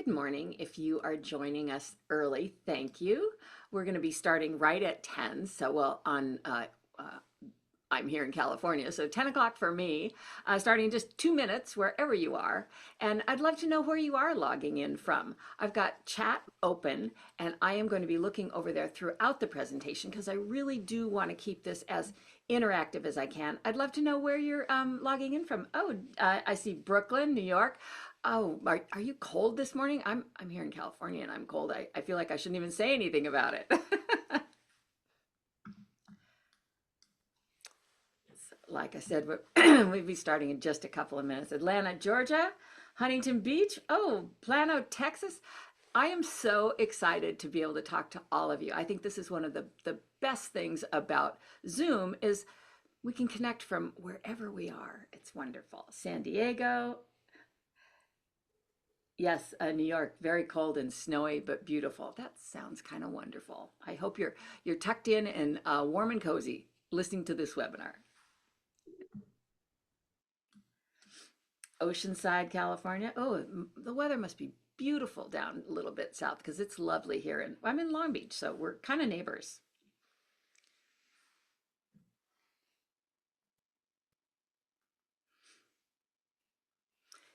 Good morning. If you are joining us early, thank you. We're going to be starting right at 10. So, uh, I'm here in California, so 10 o'clock for me, starting in just 2 minutes wherever you are. And I'd love to know where you are logging in from. I've got chat open, and I am going to be looking over there throughout the presentation because I really do want to keep this as interactive as I can. I'd love to know where you're logging in from. Oh, I see Brooklyn, New York. Oh, are you cold this morning? I'm here in California and I'm cold. I feel like I shouldn't even say anything about it. Like I said, we'll be starting in just a couple of minutes. Atlanta, Georgia, Huntington Beach, oh, Plano, Texas. I am so excited to be able to talk to all of you. I think this is one of the best things about Zoom is we can connect from wherever we are. It's wonderful. San Diego, yes, New York, very cold and snowy, but beautiful. That sounds kind of wonderful. I hope you're tucked in and warm and cozy listening to this webinar. Oceanside, California. Oh, the weather must be beautiful down a little bit south because it's lovely here. And I'm in Long Beach, so we're kind of neighbors.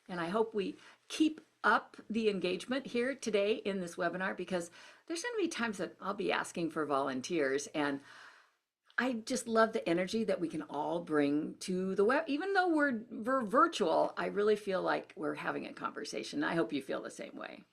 And I hope we keep up the engagement here today in this webinar because there's going to be times that I'll be asking for volunteers. And I just love the energy that we can all bring to the web. Even though we're virtual, I really feel like we're having a conversation. I hope you feel the same way.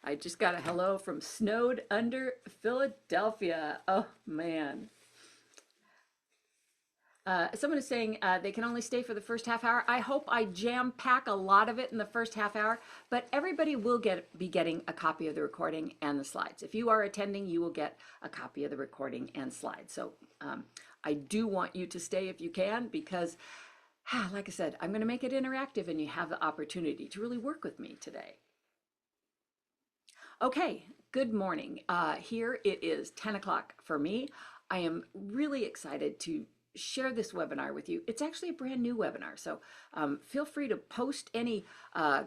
I just got a hello from Snowed Under Philadelphia. Oh man. Someone is saying they can only stay for the first half hour. I hope I jam pack a lot of it in the first half hour, but everybody will be getting a copy of the recording and the slides. If you are attending, you will get a copy of the recording and slides. So I do want you to stay if you can because, like I said, I'm going to make it interactive and you have the opportunity to really work with me today. Okay, good morning. Here it is 10 o'clock for me. I am really excited to share this webinar with you. It's actually a brand new webinar, so feel free to post any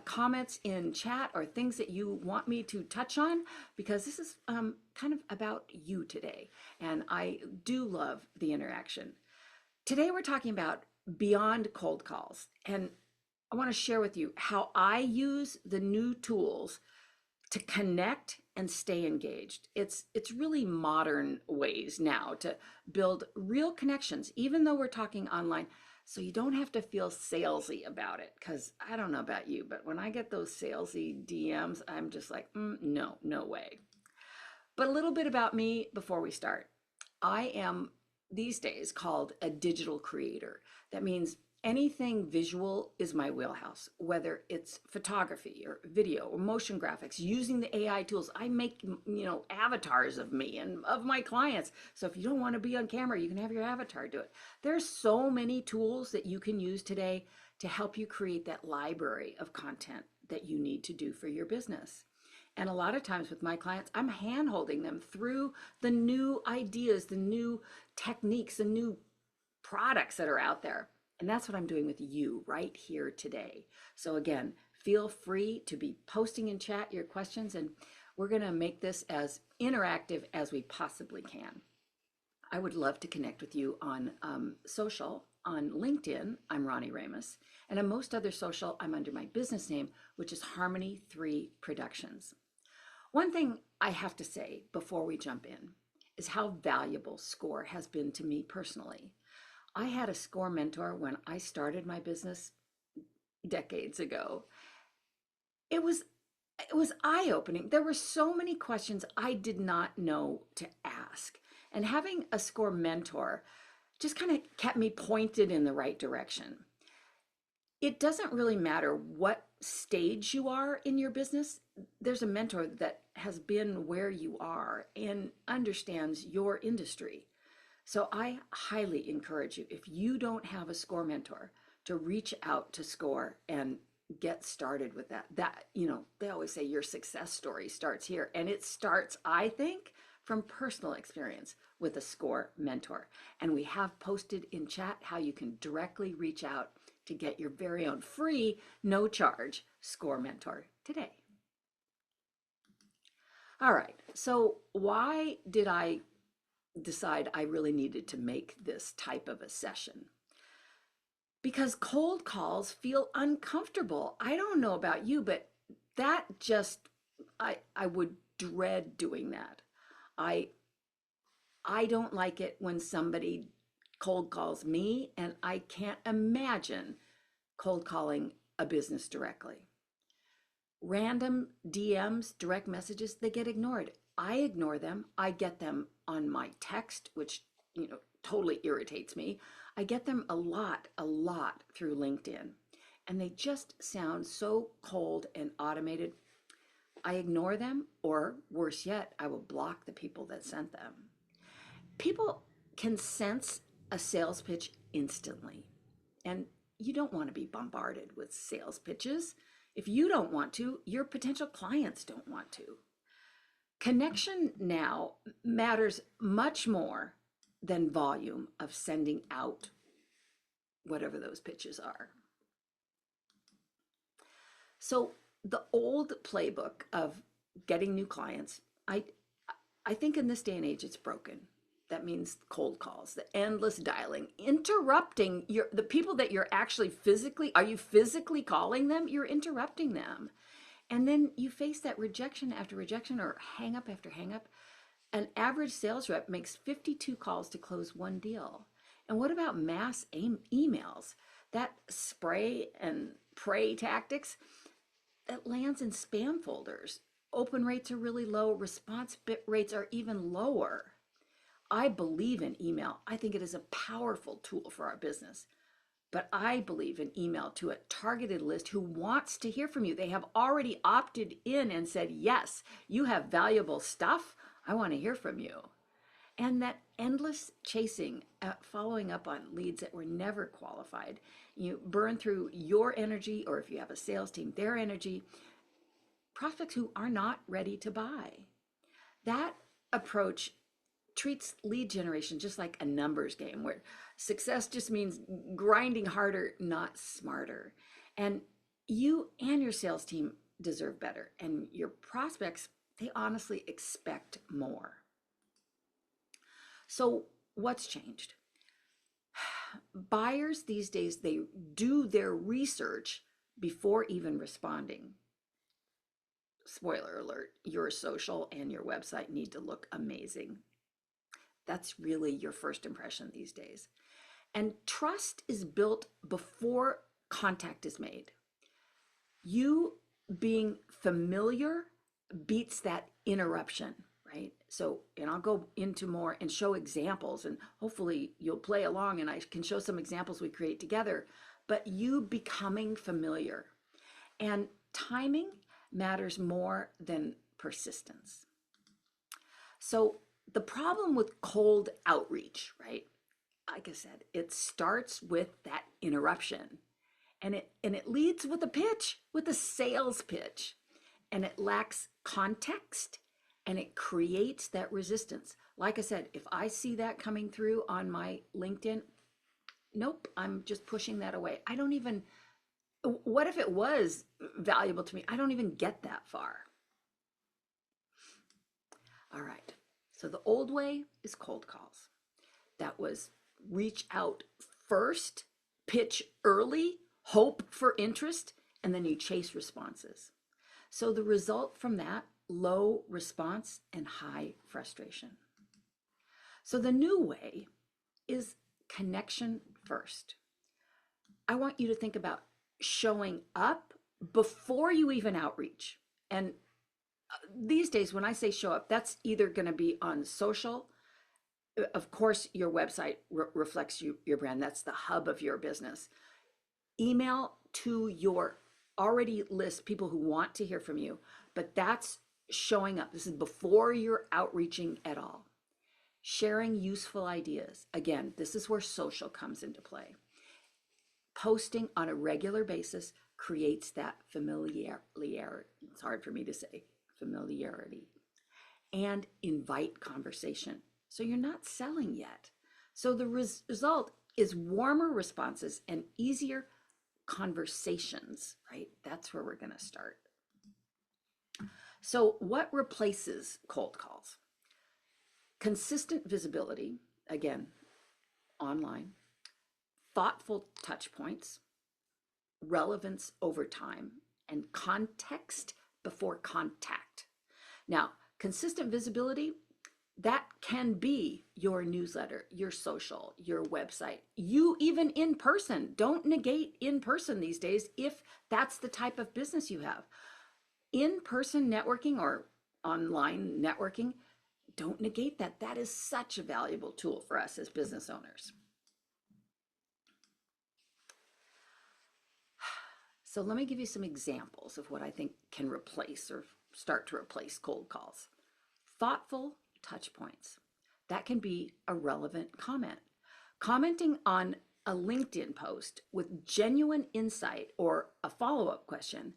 comments in chat or things that you want me to touch on because this is kind of about you today, and I do love the interaction. Today we're talking about beyond cold calls, and I want to share with you how I use the new tools to connect and stay engaged. It's really modern ways now to build real connections, even though we're talking online. So you don't have to feel salesy about it. Because I don't know about you, but when I get those salesy DMs, I'm just like, no, no way. But a little bit about me before we start. I am these days called a digital creator. That means anything visual is my wheelhouse, whether it's photography or video or motion graphics, using the AI tools. I make, avatars of me and of my clients. So if you don't want to be on camera, you can have your avatar do it. There's so many tools that you can use today to help you create that library of content that you need to do for your business. And a lot of times with my clients, I'm hand holding them through the new ideas, the new techniques, the new products that are out there. And that's what I'm doing with you right here today. So again, feel free to be posting in chat your questions, and we're going to make this as interactive as we possibly can. I would love to connect with you on social. On LinkedIn, I'm Ronnie Ramus. And on most other social, I'm under my business name, which is Harmony 3 Productions. One thing I have to say before we jump in is how valuable SCORE has been to me personally. I had a SCORE mentor when I started my business decades ago. It was eye-opening. There were so many questions I did not know to ask. And having a SCORE mentor just kind of kept me pointed in the right direction. It doesn't really matter what stage you are in your business. There's a mentor that has been where you are and understands your industry. So I highly encourage you, if you don't have a SCORE mentor, to reach out to SCORE and get started with that. They always say your success story starts here. And it starts, I think, from personal experience with a SCORE mentor. And we have posted in chat how you can directly reach out to get your very own free, no charge SCORE mentor today. All right, so why did I decide I really needed to make this type of a session? Because cold calls feel uncomfortable. I don't know about you, but that just, I would dread doing that. I I don't like it when somebody cold calls me, and I can't imagine cold calling a business directly. Random DMs, direct messages, they get ignored. I ignore them. I get them on my text, which, totally irritates me. I get them a lot through LinkedIn, and they just sound so cold and automated. I ignore them, or worse yet, I will block the people that sent them. People can sense a sales pitch instantly, and you don't want to be bombarded with sales pitches. If you don't want to, your potential clients don't want to. Connection now matters much more than volume of sending out whatever those pitches are. So the old playbook of getting new clients, I think in this day and age it's broken. That means cold calls, the endless dialing, interrupting the people that you're actually are you physically calling them? You're interrupting them. And then you face that rejection after rejection or hang up after hang up. An average sales rep makes 52 calls to close one deal. And what about mass emails? That spray and pray tactics, that lands in spam folders. Open rates are really low, response bit rates are even lower. I believe in email. I think it is a powerful tool for our business. But I believe in email to a targeted list who wants to hear from you. They have already opted in and said, yes, you have valuable stuff. I want to hear from you. And that endless chasing, following up on leads that were never qualified, you burn through your energy, or if you have a sales team, their energy, prospects who are not ready to buy. That approach treats lead generation just like a numbers game where success just means grinding harder, not smarter. And you and your sales team deserve better. And your prospects, they honestly expect more. So what's changed? Buyers these days, they do their research before even responding. Spoiler alert, your social and your website need to look amazing. That's really your first impression these days. And trust is built before contact is made. You being familiar beats that interruption, right? So, and I'll go into more and show examples, and hopefully you'll play along and I can show some examples we create together, but you becoming familiar. And timing matters more than persistence. So the problem with cold outreach, right? Like I said, it starts with that interruption, and it leads with a pitch, with a sales pitch, and it lacks context, and it creates that resistance. Like I said, if I see that coming through on my LinkedIn, nope, I'm just pushing that away. I don't even, what if it was valuable to me? I don't even get that far. All right. So the old way is cold calls. That was reach out first, pitch early, hope for interest, and then you chase responses. So the result from that, low response and high frustration. So the new way is connection first. I want you to think about showing up before you even outreach. And these days, when I say show up, that's either going to be on social. Of course, your website reflects your brand. That's the hub of your business. Email to your already list people who want to hear from you, but that's showing up. This is before you're outreaching at all. Sharing useful ideas. Again, this is where social comes into play. Posting on a regular basis, creates that familiarity. It's hard for me to say, familiarity, and invite conversation. So you're not selling yet. So the result is warmer responses and easier conversations, right? That's where we're going to start. So what replaces cold calls? Consistent visibility, again, online, thoughtful touch points, relevance over time, and context before contact. Now, consistent visibility, that can be your newsletter, your social, your website, you even in person. Don't negate in person these days if that's the type of business you have. In-person networking or online networking, don't negate that. That is such a valuable tool for us as business owners. So let me give you some examples of what I think can replace or start to replace cold calls. Thoughtful touch points. That can be a relevant comment. Commenting on a LinkedIn post with genuine insight or a follow-up question,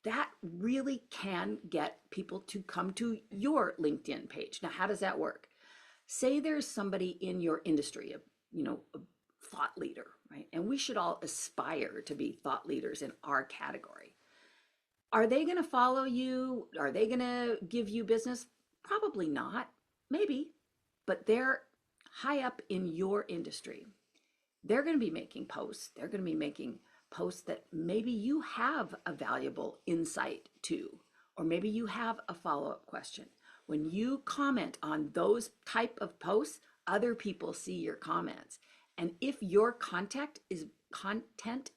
that really can get people to come to your LinkedIn page. Now, how does that work? Say there's somebody in your industry, a thought leader, right? And we should all aspire to be thought leaders in our category. Are they going to follow you? Are they going to give you business? Probably not, maybe, but they're high up in your industry. They're going to be making posts. They're going to be making posts that maybe you have a valuable insight to, or maybe you have a follow-up question. When you comment on those type of posts, other people see your comments. And if your content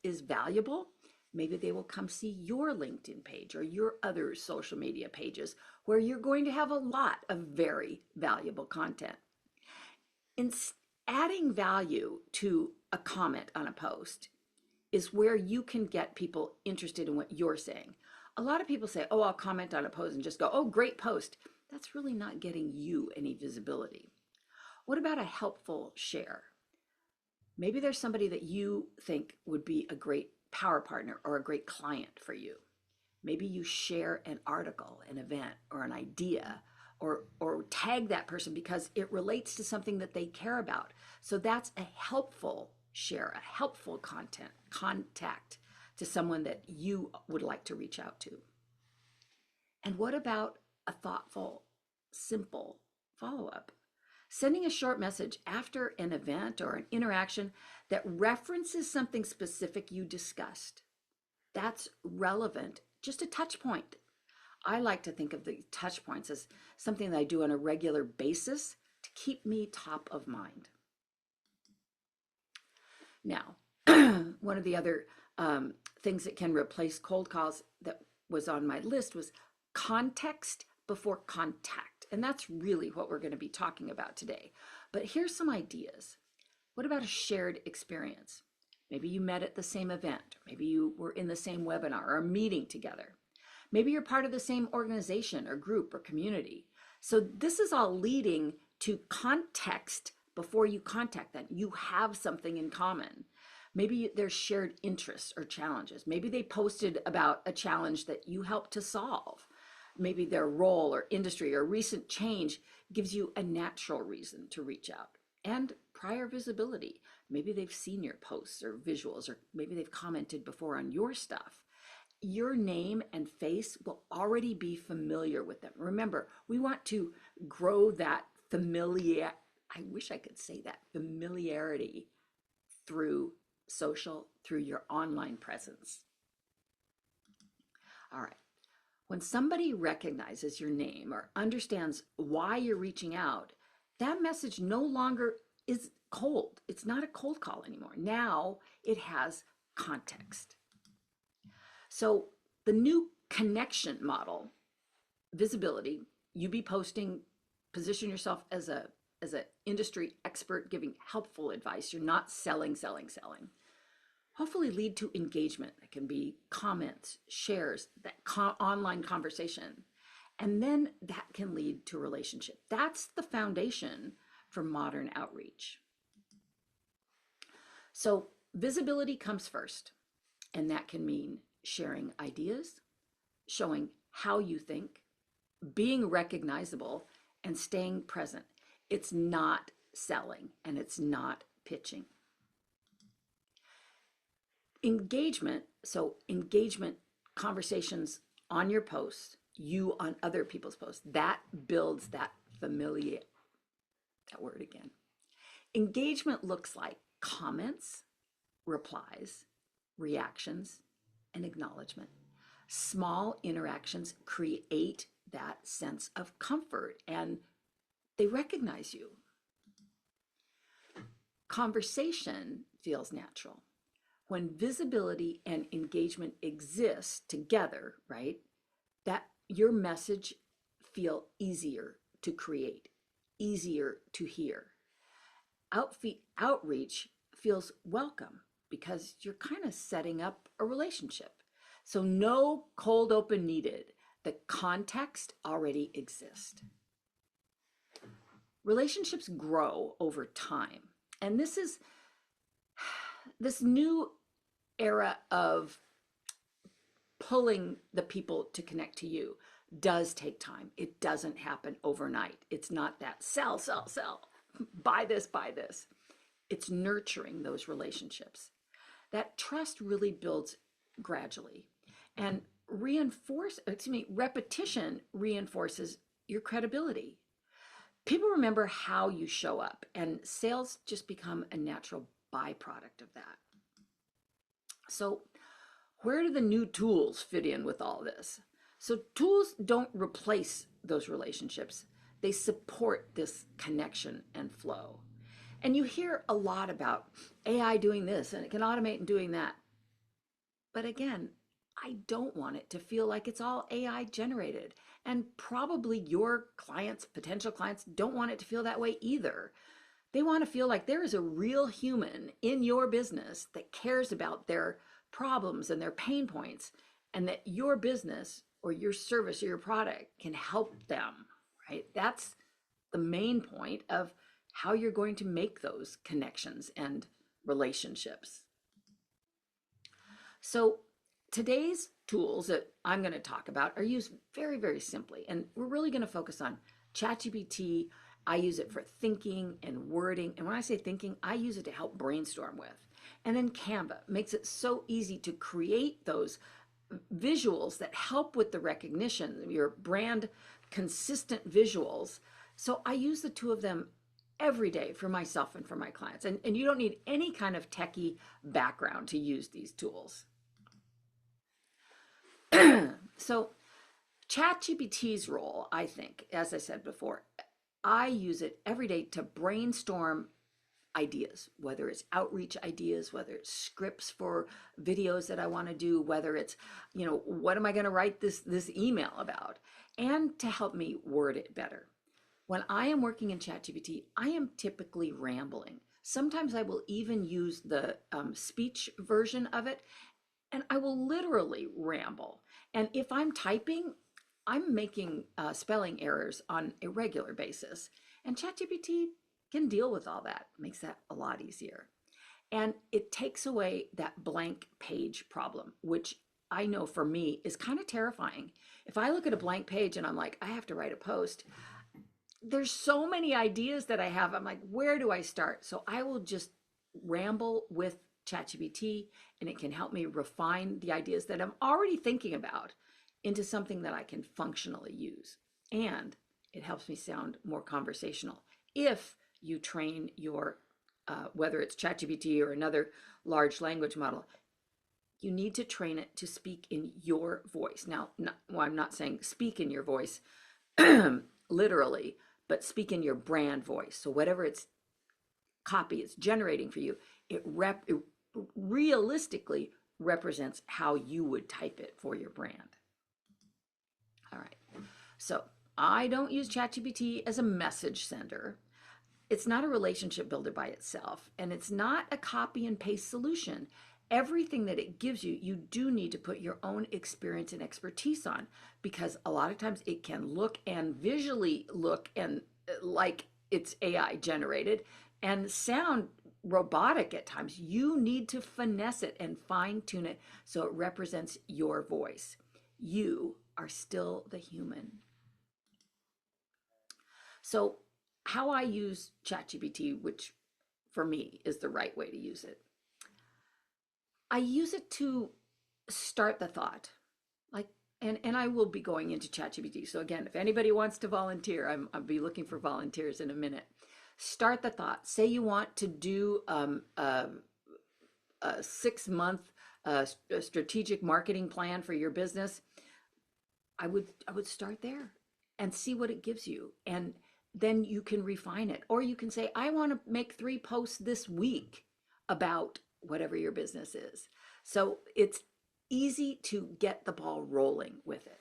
is valuable, maybe they will come see your LinkedIn page or your other social media pages where you're going to have a lot of very valuable content. In adding value to a comment on a post is where you can get people interested in what you're saying. A lot of people say, oh, I'll comment on a post and just go, oh, great post. That's really not getting you any visibility. What about a helpful share? Maybe there's somebody that you think would be a great power partner or a great client for you. Maybe you share an article, an event, or an idea, or tag that person because it relates to something that they care about. So that's a helpful share, a helpful contact to someone that you would like to reach out to. And what about a thoughtful, simple follow-up? Sending a short message after an event or an interaction that references something specific you discussed. That's relevant, just a touch point. I like to think of the touch points as something that I do on a regular basis to keep me top of mind. Now, one of the other things that can replace cold calls that was on my list was context before contact. And that's really what we're going to be talking about today. But here's some ideas. What about a shared experience? Maybe you met at the same event. Maybe you were in the same webinar or a meeting together. Maybe you're part of the same organization or group or community. So this is all leading to context before you contact them. You have something in common. Maybe there's shared interests or challenges. Maybe they posted about a challenge that you helped to solve. Maybe their role or industry or recent change gives you a natural reason to reach out. And prior visibility. Maybe they've seen your posts or visuals, or maybe they've commented before on your stuff. Your name and face will already be familiar with them. Remember, we want to grow that I wish I could say that, familiarity through social, through your online presence. All right. When somebody recognizes your name or understands why you're reaching out, that message no longer is cold. It's not a cold call anymore. Now it has context. So the new connection model, visibility, you be posting, position yourself as an industry expert giving helpful advice. You're not selling. Hopefully lead to engagement. That can be comments, shares, that online conversation. And then that can lead to relationship. That's the foundation for modern outreach. So visibility comes first, and that can mean sharing ideas, showing how you think, being recognizable, and staying present. It's not selling and it's not pitching. Engagement, so engagement, conversations on your posts, you on other people's posts, that builds that familiar, that word again. Engagement looks like comments, replies, reactions, and acknowledgement. Small interactions create that sense of comfort and they recognize you. Conversation feels natural. When visibility and engagement exist together, right, that your message feel easier to create, easier to hear. Outreach feels welcome because you're kind of setting up a relationship. So no cold open needed. The context already exists. Relationships grow over time. And this is this new era of pulling the people to connect to you does take time. It doesn't happen overnight. It's not that sell, buy this, buy this. It's nurturing those relationships. That trust really builds gradually. And repetition reinforces your credibility. People remember how you show up, and sales just become a natural byproduct of that. So, where do the new tools fit in with all this? So, tools don't replace those relationships, they support this connection and flow. And you hear a lot about AI doing this and it can automate and doing that. But again, I don't want it to feel like it's all AI generated. And probably your clients, potential clients, don't want it to feel that way either. They want to feel like there is a real human in your business that cares about their problems and their pain points, and that your business or your service or your product can help them, right? That's the main point of how you're going to make those connections and relationships. So today's tools that I'm going to talk about are used very, very simply. And we're really going to focus on ChatGPT. I use it for thinking and wording. And when I say thinking, I use it to help brainstorm with. And then Canva makes it so easy to create those visuals that help with the recognition, your brand consistent visuals. So I use the two of them every day for myself and for my clients. And you don't need any kind of techie background to use these tools. So ChatGPT's role, I think, as I said before, I use it every day to brainstorm ideas, whether it's outreach ideas, whether it's scripts for videos that I want to do, whether it's, what am I going to write this email about, and to help me word it better. When I am working in ChatGPT, I am typically rambling. Sometimes I will even use the speech version of it, and I will literally ramble. And if I'm typing, I'm making spelling errors on a regular basis. And ChatGPT can deal with all that, makes that a lot easier. And it takes away that blank page problem, which I know for me is kind of terrifying. If I look at a blank page and I'm like, I have to write a post, there's so many ideas that I have. I'm like, where do I start? So I will just ramble with ChatGPT, and it can help me refine the ideas that I'm already thinking about into something that I can functionally use. And it helps me sound more conversational. If you train your, whether it's ChatGPT or another large language model, you need to train it to speak in your voice. Now, I'm not saying speak in your voice literally, but speak in your brand voice. So whatever its copy is generating for you, it realistically represents how you would type it for your brand. All right. So I don't use ChatGPT as a message sender. It's not a relationship builder by itself, and it's not a copy and paste solution. Everything that it gives you, you do need to put your own experience and expertise on, because a lot of times it can look and visually look and like it's AI generated and sound robotic at times. You need to finesse it and fine tune it so it represents your voice. You are still the human. So, how I use ChatGPT, which for me is the right way to use it, I use it to start the thought. Like, and I will be going into ChatGPT. So again, if anybody wants to volunteer, I'll be looking for volunteers in a minute. Start the thought. Say you want to do a 6 month strategic marketing plan for your business. I would start there and see what it gives you, and then you can refine it. Or you can say, I want to make 3 posts this week about whatever your business is. So it's easy to get the ball rolling with it.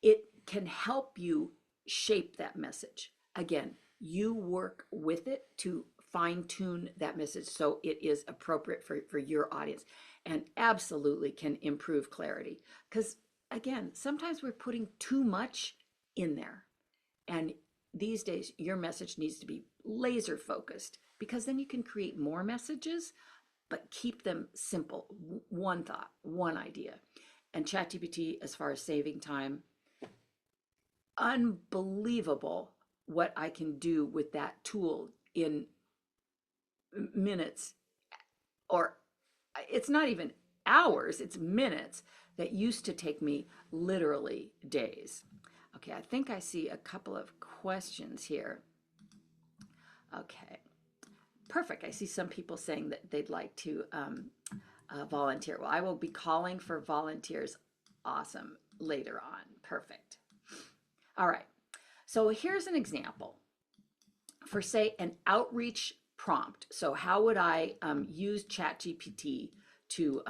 It can help you shape that message. Again, you work with it to fine tune that message so it is appropriate for your audience, and absolutely can improve clarity. Because again, sometimes we're putting too much in there. And these days, your message needs to be laser focused, because then you can create more messages, but keep them simple. One thought, one idea. And ChatGPT, as far as saving time, unbelievable what I can do with that tool in minutes, or it's not even hours, it's minutes that used to take me literally days. Okay, I think I see a couple of questions here. Okay, perfect. I see some people saying that they'd like to volunteer. Well, I will be calling for volunteers. Awesome. Later on. Perfect. All right. So here's an example for, say, an outreach prompt. So how would I use ChatGPT to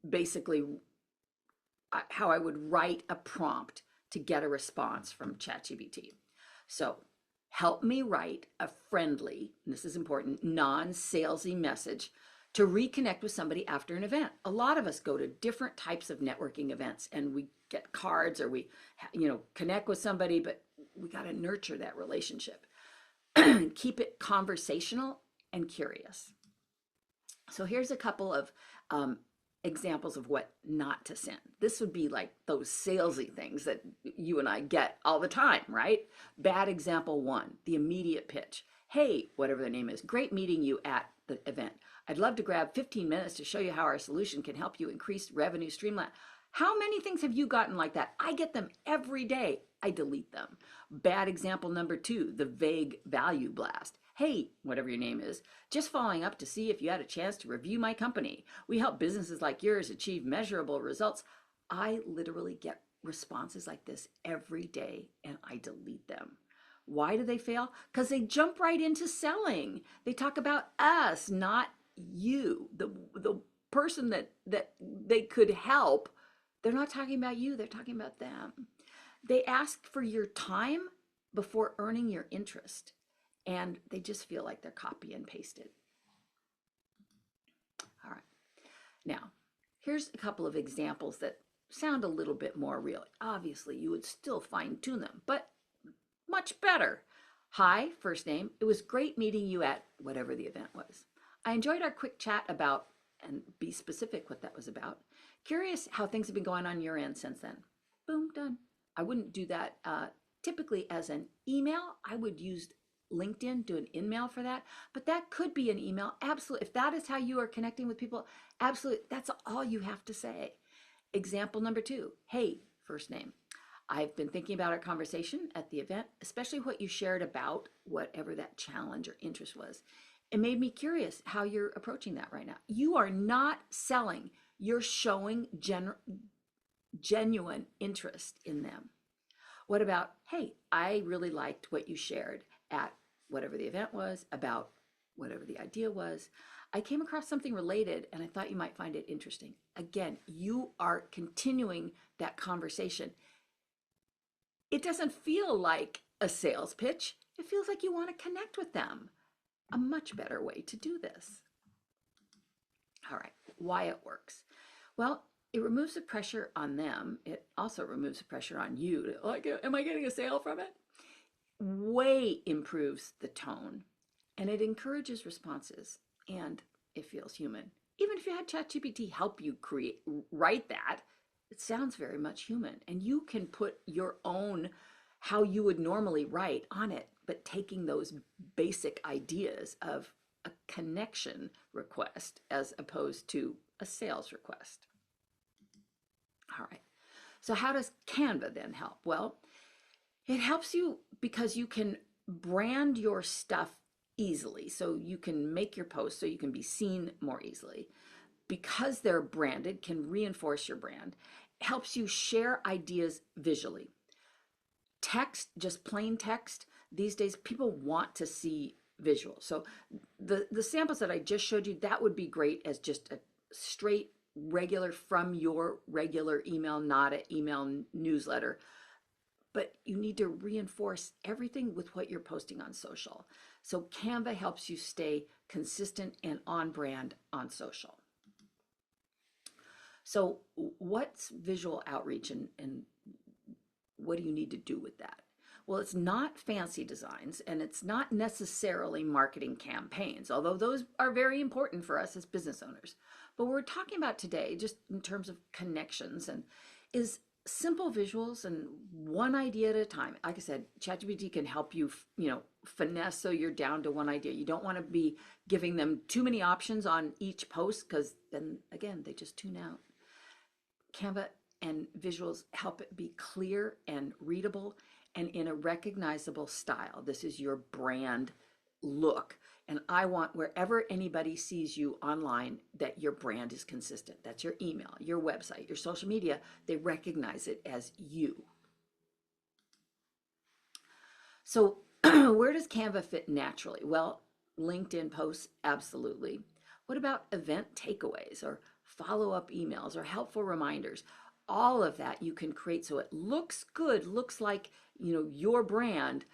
basically how I would write a prompt to get a response from ChatGPT. So help me write a friendly, and this is important, non-salesy message to reconnect with somebody after an event. A lot of us go to different types of networking events and we get cards, or we connect with somebody, but we got to nurture that relationship. Keep it conversational and curious. So here's a couple of examples of what not to send. This would be like those salesy things that you and I get all the time, right? Bad example one, the immediate pitch. Hey, whatever the name is, great meeting you at the event. I'd love to grab 15 minutes to show you how our solution can help you increase revenue, streamline. How many things have you gotten like that? I get them every day. I delete them. Bad example number two, the vague value blast. Hey, whatever your name is, just following up to see if you had a chance to review my company. We help businesses like yours achieve measurable results. I literally get responses like this every day, and I delete them. Why do they fail? Because they jump right into selling. They talk about us, not you, the person that they could help. They're not talking about you, they're talking about them. They ask for your time before earning your interest, and they just feel like they're copy and pasted. All right. Now, here's a couple of examples that sound a little bit more real. Obviously, you would still fine tune them, but much better. Hi, first name. It was great meeting you at whatever the event was. I enjoyed our quick chat about, and be specific what that was about. Curious how things have been going on your end since then. Boom, done. I wouldn't do that typically as an email. I would use LinkedIn, do an email for that, but that could be an email. Absolutely. If that is how you are connecting with people, absolutely. That's all you have to say. Example number two. Hey, first name. I've been thinking about our conversation at the event, especially what you shared about whatever that challenge or interest was. It made me curious how you're approaching that right now. You are not selling. You're showing genuine interest in them. What about, hey, I really liked what you shared at whatever the event was, about whatever the idea was. I came across something related and I thought you might find it interesting. Again, you are continuing that conversation. It doesn't feel like a sales pitch. It feels like you want to connect with them. A much better way to do this. All right, why it works. Well, it removes the pressure on them. It also removes the pressure on you to, like, am I getting a sale from it? Way improves the tone and it encourages responses, and it feels human. Even if you had ChatGPT help you write that, it sounds very much human, and you can put your own how you would normally write on it, but taking those basic ideas of a connection request as opposed to a sales request. All right. So how does Canva then help? Well, it helps you because you can brand your stuff easily. So you can make your posts so you can be seen more easily. Because they're branded, can reinforce your brand, helps you share ideas visually. Text, just plain text, these days people want to see visual. So the samples that I just showed you, that would be great as just a straight regular from your regular email, not an email newsletter. But you need to reinforce everything with what you're posting on social. So Canva helps you stay consistent and on brand on social. So what's visual outreach, and what do you need to do with that? Well, it's not fancy designs, and it's not necessarily marketing campaigns, although those are very important for us as business owners. But what we're talking about today, just in terms of connections, and is simple visuals and one idea at a time. Like I said, ChatGPT can help you, finesse so you're down to one idea. You don't want to be giving them too many options on each post, because then again, they just tune out. Canva and visuals help it be clear and readable and in a recognizable style. This is your brand look. And I want wherever anybody sees you online that your brand is consistent. That's your email, your website, your social media. They recognize it as you. So where does Canva fit naturally? Well, LinkedIn posts, absolutely. What about event takeaways or follow-up emails or helpful reminders? All of that you can create so it looks good, looks like your brand,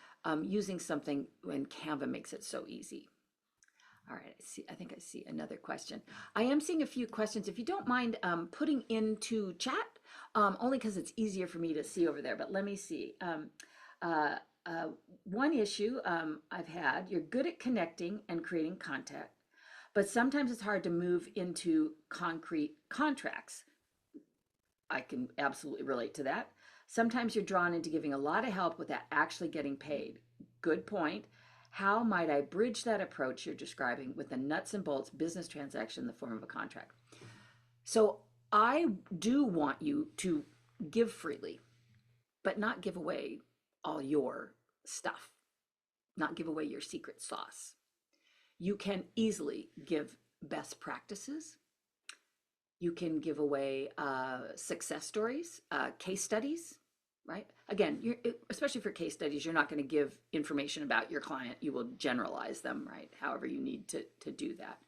using something, when Canva makes it so easy. All right, I think I see another question. I am seeing a few questions. If you don't mind putting into chat, only because it's easier for me to see over there, but let me see. One issue I've had, you're good at connecting and creating content, but sometimes it's hard to move into concrete contracts. I can absolutely relate to that. Sometimes you're drawn into giving a lot of help without actually getting paid. Good point. How might I bridge that approach you're describing with the nuts and bolts business transaction in the form of a contract? So I do want you to give freely, but not give away all your stuff, not give away your secret sauce. You can easily give best practices. You can give away success stories, case studies, right? Again, especially for case studies, you're not going to give information about your client. You will generalize them, right? However you need to do that.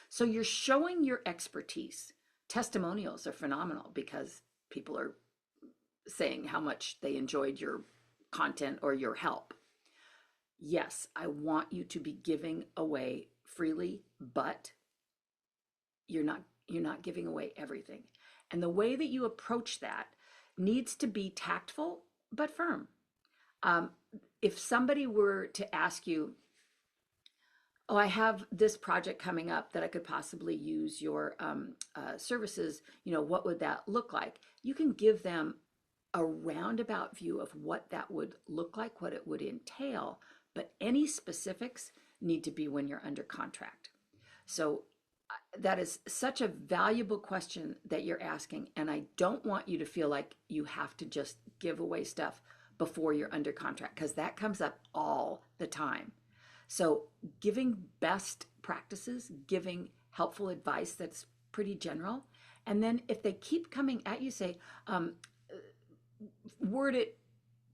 So you're showing your expertise. Testimonials are phenomenal because people are saying how much they enjoyed your content or your help. Yes, I want you to be giving away freely, but you're not giving away everything. And the way that you approach that needs to be tactful but firm. If somebody were to ask you, oh, I have this project coming up that I could possibly use your services, what would that look like? You can give them a roundabout view of what that would look like, what it would entail, but any specifics need to be when you're under contract. So that is such a valuable question that you're asking, and I don't want you to feel like you have to just give away stuff before you're under contract, because that comes up all the time. So giving best practices, giving helpful advice that's pretty general, and then if they keep coming at you, say, word it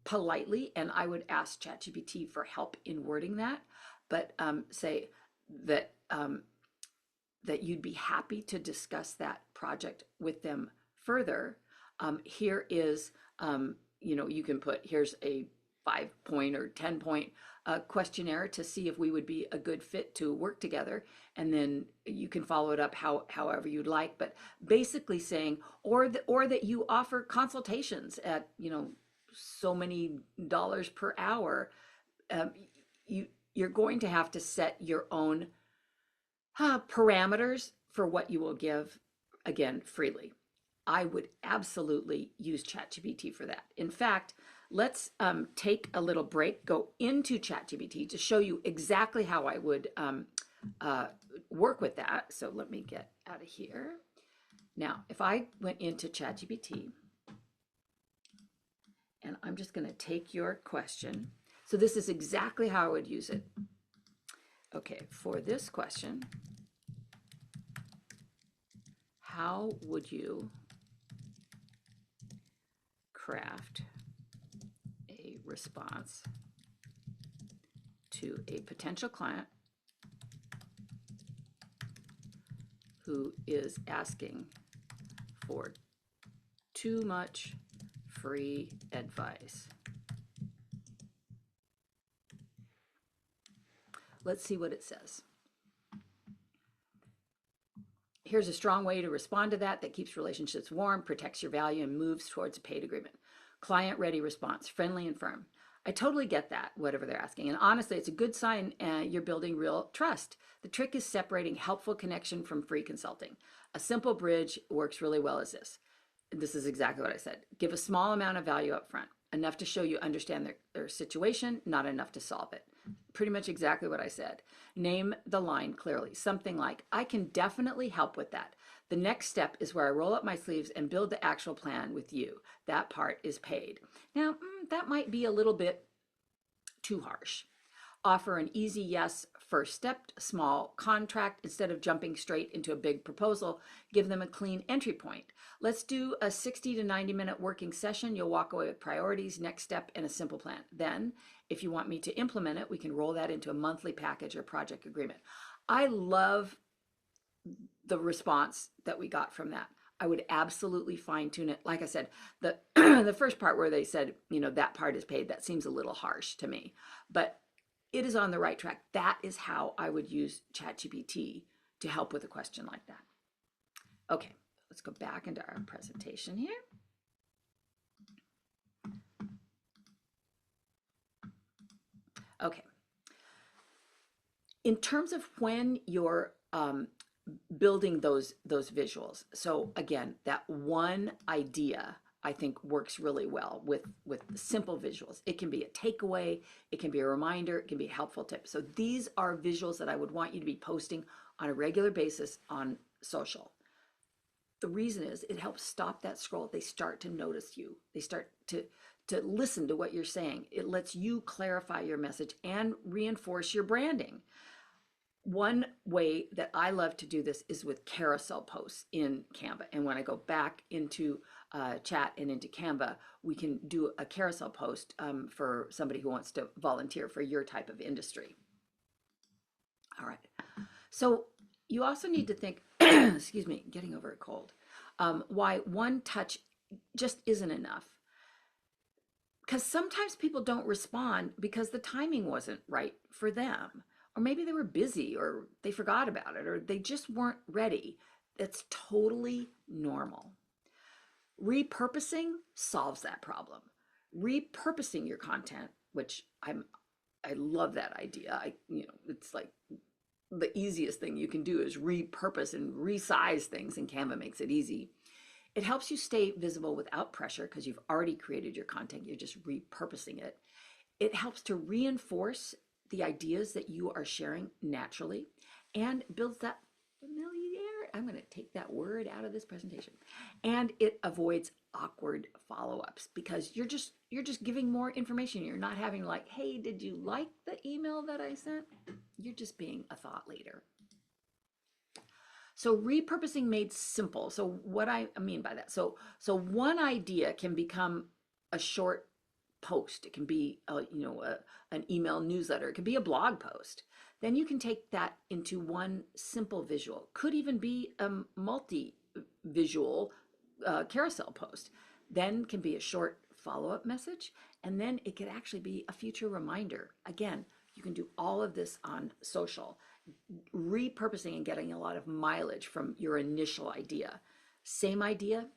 politely, and I would ask ChatGPT for help in wording that, but say that that you'd be happy to discuss that project with them further. Here is, you can put, here's a 5-point or 10-point questionnaire to see if we would be a good fit to work together. And then you can follow it up however you'd like, but basically saying, or that you offer consultations at, so many dollars per hour. you're going to have to set your own parameters for what you will give, again, freely. I would absolutely use ChatGPT for that. In fact, let's take a little break, go into ChatGPT to show you exactly how I would work with that. So let me get out of here. Now, if I went into ChatGPT, and I'm just going to take your question. So this is exactly how I would use it. Okay, for this question, how would you craft a response to a potential client who is asking for too much free advice? Let's see what it says. Here's a strong way to respond to that keeps relationships warm, protects your value, and moves towards a paid agreement. Client-ready response, friendly and firm. I totally get that, whatever they're asking. And honestly, it's a good sign you're building real trust. The trick is separating helpful connection from free consulting. A simple bridge works really well as this. This is exactly what I said. Give a small amount of value up front, enough to show you understand their situation, not enough to solve it. Pretty much exactly what I said. Name the line clearly. Something like, I can definitely help with that. The next step is where I roll up my sleeves and build the actual plan with you. That part is paid. Now, that might be a little bit too harsh. Offer an easy yes first step, small contract instead of jumping straight into a big proposal. Give them a clean entry point. Let's do a 60 to 90-minute working session. You'll walk away with priorities, next step, and a simple plan. Then, if you want me to implement it, we can roll that into a monthly package or project agreement. I love the response that we got from that. I would absolutely fine tune it. Like I said, the the first part where they said, that part is paid, that seems a little harsh to me, but it is on the right track. That is how I would use ChatGPT to help with a question like that. Okay, let's go back into our presentation here. Okay. In terms of when you're building those visuals, so again, that one idea I think works really well with simple visuals. It can be a takeaway, it can be a reminder, it can be a helpful tip. So these are visuals that I would want you to be posting on a regular basis on social. The reason is it helps stop that scroll. They start to notice you. They start to listen to what you're saying. It lets you clarify your message and reinforce your branding. One way that I love to do this is with carousel posts in Canva. And when I go back into chat and into Canva, we can do a carousel post for somebody who wants to volunteer for your type of industry. All right. So you also need to think, excuse me, getting over a cold, why one touch just isn't enough. Because sometimes people don't respond because the timing wasn't right for them. Or maybe they were busy, or they forgot about it, or they just weren't ready. That's totally normal. Repurposing solves that problem. Repurposing your content, which I love that idea. It's like the easiest thing you can do is repurpose and resize things, and Canva makes it easy. It helps you stay visible without pressure because you've already created your content. You're just repurposing it. It helps to reinforce the ideas that you are sharing naturally and builds that familiarity. I'm going to take that word out of this presentation. And it avoids awkward follow-ups because you're just giving more information. You're not having like, hey, did you like the email that I sent? You're just being a thought leader. So repurposing made simple. So what I mean by that, so one idea can become a short post. It can be an email newsletter. It can be a blog post. Then you can take that into one simple visual. Could even be a multi-visual carousel post. Then can be a short follow-up message, and then it could actually be a future reminder. Again, you can do all of this on social, repurposing and getting a lot of mileage from your initial idea. Same idea,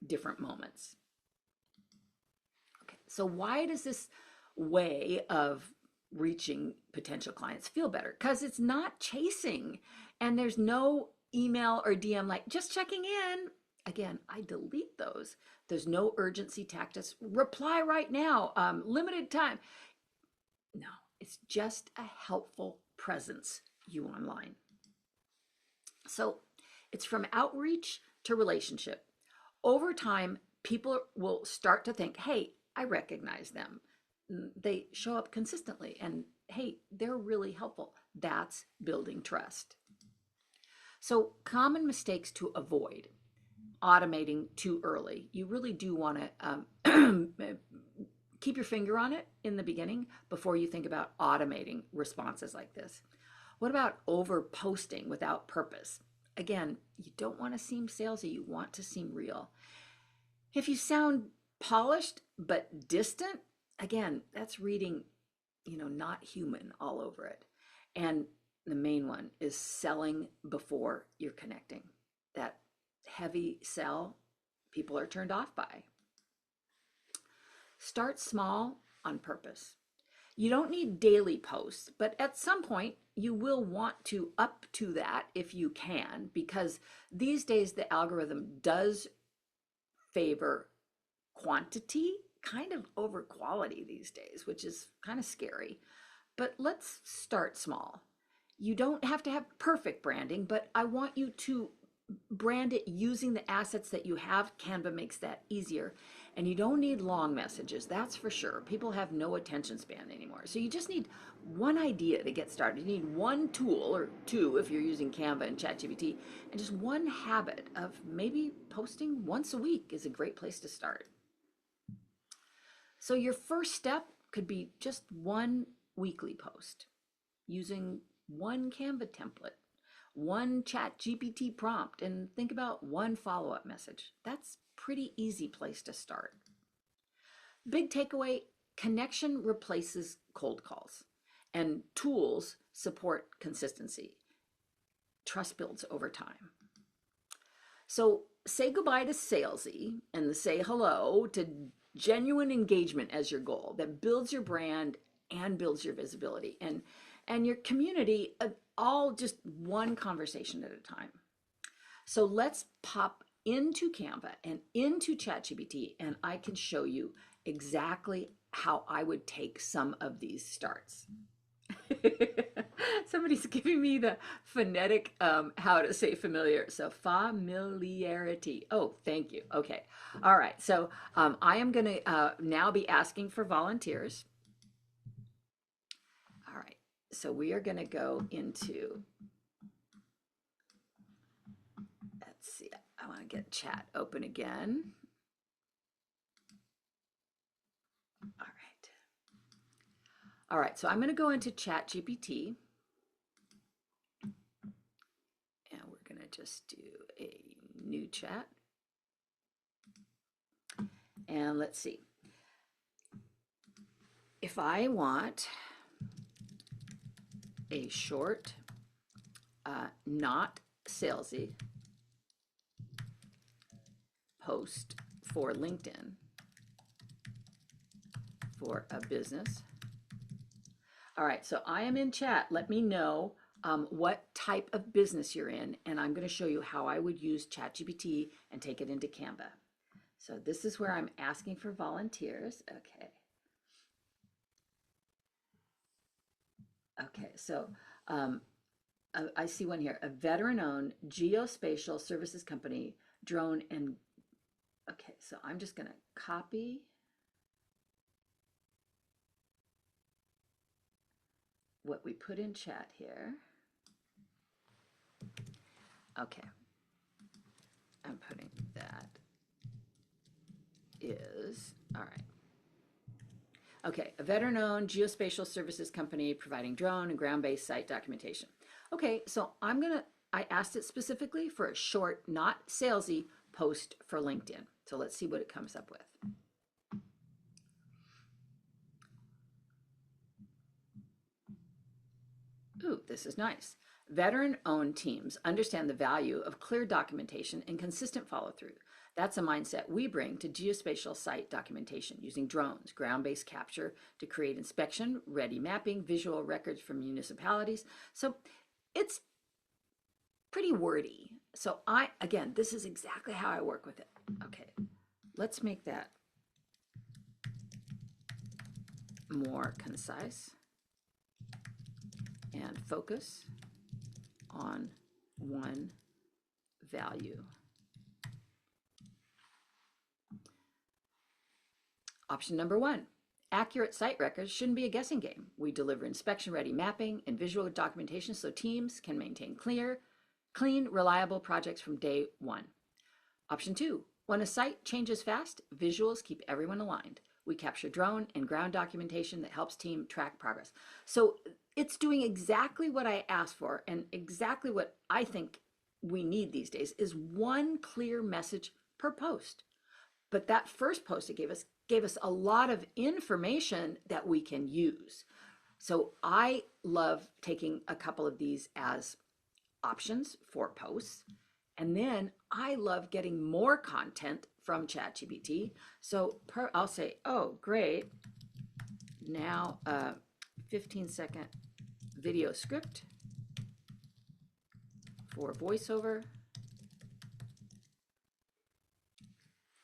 different moments. So why does this way of reaching potential clients feel better because it's not chasing and there's no email or DM like just checking in. Again, I delete those. There's no urgency tactics. Reply right now, limited time. No, it's just a helpful presence you online. So it's from outreach to relationship. Over time, people will start to think, hey, I recognize them. They show up consistently and hey, they're really helpful. That's building trust. So common mistakes to avoid: automating too early. You really do want to keep your finger on it in the beginning before you think about automating responses like this. What about over posting without purpose? Again, you don't want to seem salesy, you want to seem real. If you sound polished but distant, again, that's reading, not human all over it. And the main one is selling before you're connecting. That heavy sell, people are turned off by. Start small on purpose. You don't need daily posts, but at some point you will want to up to that if you can, because these days the algorithm does favor quantity kind of over quality these days, which is kind of scary. But let's start small. You don't have to have perfect branding, but I want you to brand it using the assets that you have. Canva makes that easier. And you don't need long messages, that's for sure. People have no attention span anymore. So you just need one idea to get started. You need one tool or two if you're using Canva and ChatGPT, and just one habit of maybe posting once a week is a great place to start. So your first step could be just one weekly post using one Canva template, one ChatGPT prompt, and think about one follow-up message. That's pretty easy place to start. Big takeaway: connection replaces cold calls, and tools support consistency. Trust builds over time. So say goodbye to salesy and say hello to genuine engagement as your goal that builds your brand and builds your visibility and your community, all just one conversation at a time. So let's pop into Canva and into ChatGPT, and I can show you exactly how I would take some of these starts. Somebody's giving me the phonetic how to say familiar. So familiarity. Oh, thank you. Okay. All right. So I am going to now be asking for volunteers. All right. So we are going to go into, let's see, I want to get chat open again. All right. All right, so I'm going to go into ChatGPT, and we're going to just do a new chat. And let's see. If I want a short, not salesy post for LinkedIn for a business. All right, so I am in chat. Let me know what type of business you're in, and I'm going to show you how I would use ChatGPT and take it into Canva. So this is where I'm asking for volunteers. Okay. Okay, so I see one here, a veteran-owned geospatial services company, drone and, okay, so I'm just going to copy what we put in chat here. Okay, I'm putting that is, all right. Okay, a veteran-owned geospatial services company providing drone and ground-based site documentation. Okay, so I asked it specifically for a short, not salesy post for LinkedIn. So let's see what it comes up with. Ooh, this is nice. Veteran-owned teams understand the value of clear documentation and consistent follow-through. That's a mindset we bring to geospatial site documentation using drones, ground-based capture to create inspection-ready mapping, visual records from municipalities. So it's pretty wordy. So again, this is exactly how I work with it. Okay, let's make that more concise and focus on one value. Option number 1, accurate site records shouldn't be a guessing game. We deliver inspection-ready mapping and visual documentation so teams can maintain clean, reliable projects from day 1. Option 2, when a site changes fast, visuals keep everyone aligned. We capture drone and ground documentation that helps team track progress. So it's doing exactly what I asked for, and exactly what I think we need these days is one clear message per post. But that first post it gave us a lot of information that we can use. So I love taking a couple of these as options for posts. And then I love getting more content from ChatGPT. So I'll say, oh, great. Now a 15-second video script for voiceover.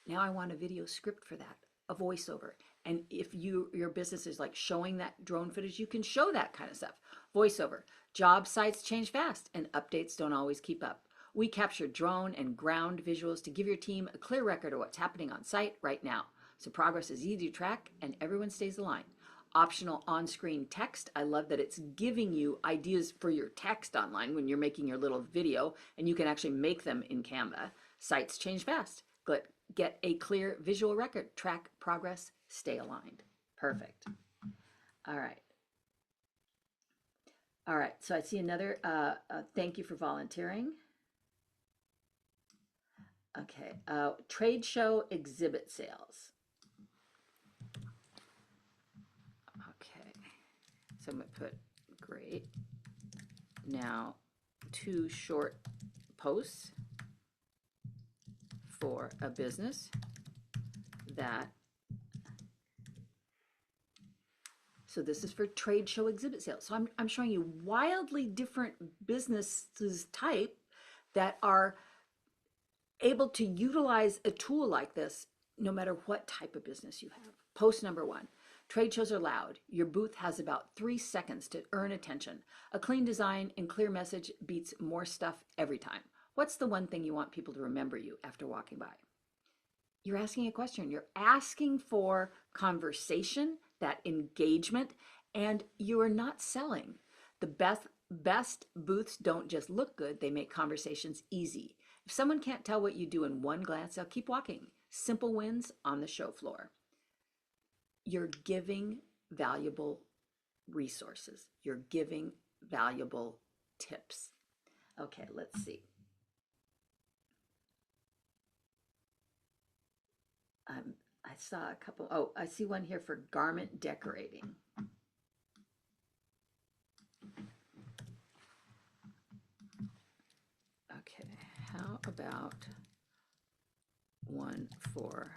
Now I want a video script for that, a voiceover. And if your business is like showing that drone footage, you can show that kind of stuff. Voiceover. Job sites change fast and updates don't always keep up. We capture drone and ground visuals to give your team a clear record of what's happening on site right now. So progress is easy to track and everyone stays aligned. Optional on-screen text. I love that it's giving you ideas for your text online when you're making your little video, and you can actually make them in Canva. Sites change fast. Get a clear visual record, track progress, stay aligned. Perfect. All right. All right, so I see another thank you for volunteering. Okay, trade show exhibit sales. Okay, so I'm gonna put great. Now 2 short posts for a business that, so this is for trade show exhibit sales. So I'm showing you wildly different businesses type that are able to utilize a tool like this no matter what type of business you have. Post number 1, trade shows are loud. Your booth has about 3 seconds to earn attention. A clean design and clear message beats more stuff every time. What's the one thing you want people to remember you after walking by? You're asking a question. You're asking for conversation, that engagement, and you are not selling. The best booths don't just look good, they make conversations easy. If someone can't tell what you do in one glance, they'll keep walking. Simple wins on the show floor. You're giving valuable resources. You're giving valuable tips. Okay, let's see. I saw a couple. Oh, I see one here for garment decorating. Okay, how about one for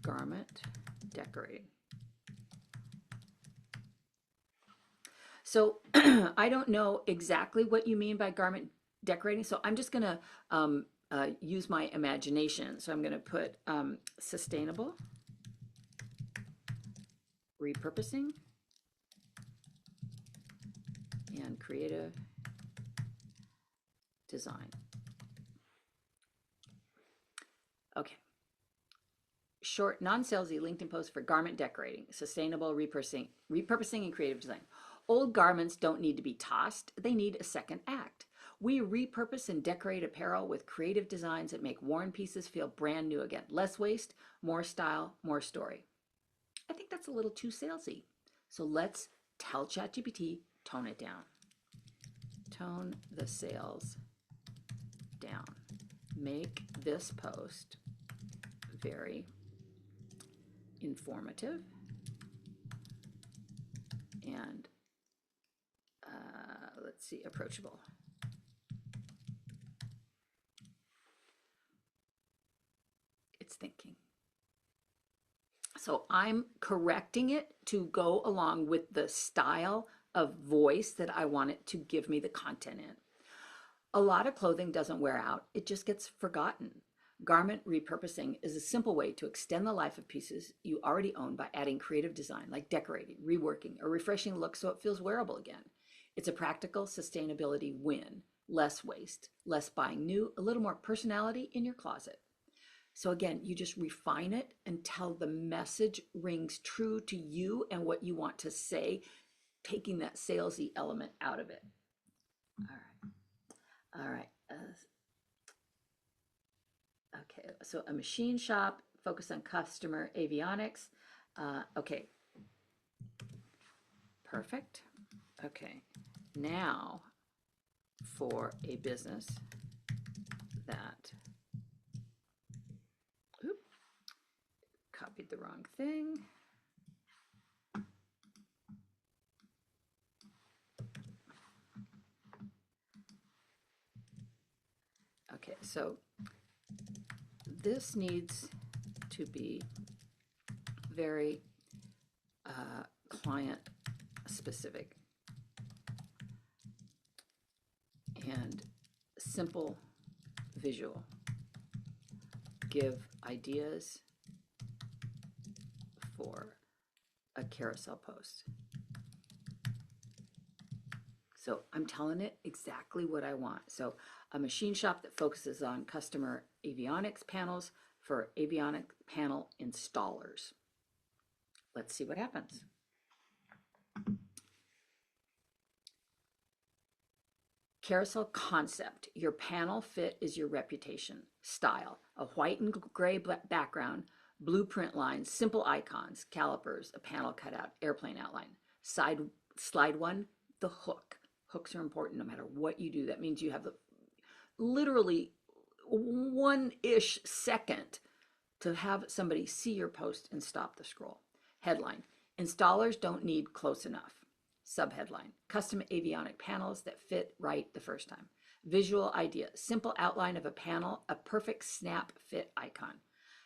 garment decorating? So I don't know exactly what you mean by garment decorating, so I'm just gonna use my imagination. So I'm gonna put sustainable repurposing and creative design. Okay. Short, non-salesy LinkedIn post for garment decorating, sustainable repurposing and creative design. Old garments don't need to be tossed. They need a second act. We repurpose and decorate apparel with creative designs that make worn pieces feel brand new again. Less waste, more style, more story. I think that's a little too salesy. So let's tell ChatGPT, tone it down. Tone the sales down. Make this post very informative and let's see, approachable. So I'm correcting it to go along with the style of voice that I want it to give me the content in. A lot of clothing doesn't wear out, it just gets forgotten. Garment repurposing is a simple way to extend the life of pieces you already own by adding creative design like decorating, reworking, or refreshing a look so it feels wearable again. It's a practical sustainability win. Less waste, less buying new, a little more personality in your closet. So again, you just refine it until the message rings true to you and what you want to say, taking that salesy element out of it. All right. All right. Okay. So a machine shop, focus on customer avionics. Okay. Perfect. Okay. Now for a business that, oop, copied the wrong thing. Okay, so this needs to be very client specific and simple visual. Give ideas for a carousel post. So I'm telling it exactly what I want. So a machine shop that focuses on customer avionics panels for avionic panel installers. Let's see what happens. Carousel concept. Your panel fit is your reputation. Style. A white and gray background, blueprint lines, simple icons, calipers, a panel cutout, airplane outline. Slide one, the hook. Hooks are important no matter what you do. That means you have the literally one-ish second to have somebody see your post and stop the scroll. Headline. Installers don't need close enough. Subheadline, custom avionic panels that fit right the first time. Visual idea, simple outline of a panel, a perfect snap fit icon.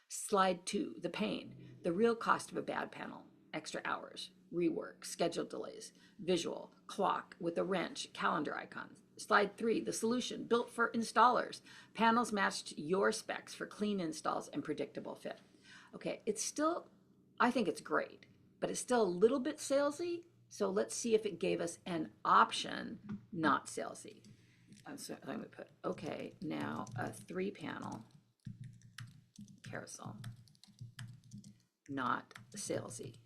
Slide two, the pain, the real cost of a bad panel, extra hours, rework, schedule delays. Visual, clock with a wrench, calendar icons. Slide three, the solution, built for installers. Panels matched your specs for clean installs and predictable fit. Okay, it's still, I think it's great, but it's still a little bit salesy. So let's see if it gave us an option, not salesy. So I'm going to put, okay, now a 3-panel carousel, not salesy.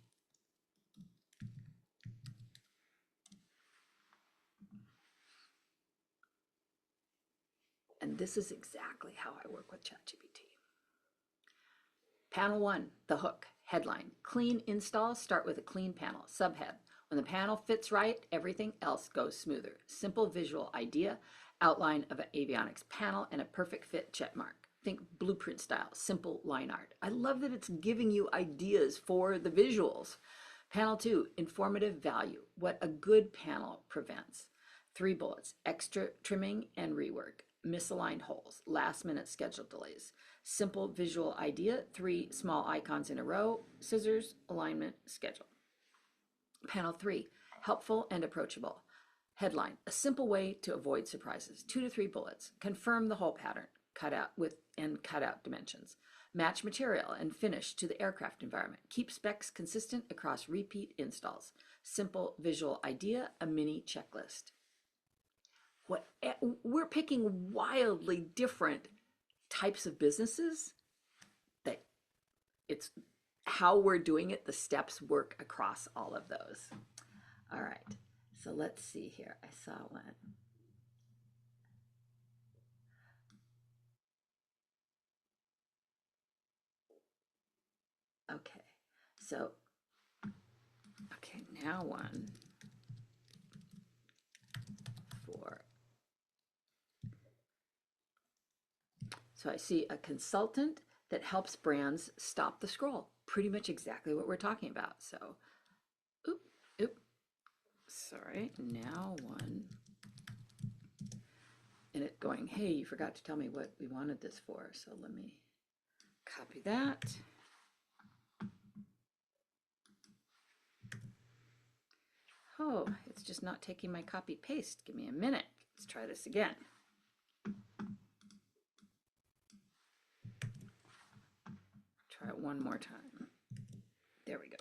And this is exactly how I work with ChatGPT. Panel 1, the hook, headline. Clean installs start with a clean panel. Subhead, when the panel fits right, everything else goes smoother. Simple visual idea, outline of an avionics panel, and a perfect fit check mark. Think blueprint style, simple line art. I love that it's giving you ideas for the visuals. Panel 2, informative value, what a good panel prevents. 3 bullets, extra trimming and rework. Misaligned holes, last minute schedule delays. Simple visual idea, 3 small icons in a row, scissors, alignment, schedule. Panel 3, helpful and approachable. Headline, a simple way to avoid surprises. 2 to 3 bullets, confirm the hole pattern, cut out dimensions. Match material and finish to the aircraft environment. Keep specs consistent across repeat installs. Simple visual idea, a mini checklist. We're picking wildly different types of businesses that it's how we're doing it, the steps work across all of those. All right, so let's see here. I saw one. Okay, so, okay, now one for, so I see a consultant that helps brands stop the scroll. Pretty much exactly what we're talking about. So, oop, sorry, now one. And it going, hey, you forgot to tell me what we wanted this for. So let me copy that. Oh, it's just not taking my copy paste. Give me a minute. Let's try this again. Try it one more time. There we go.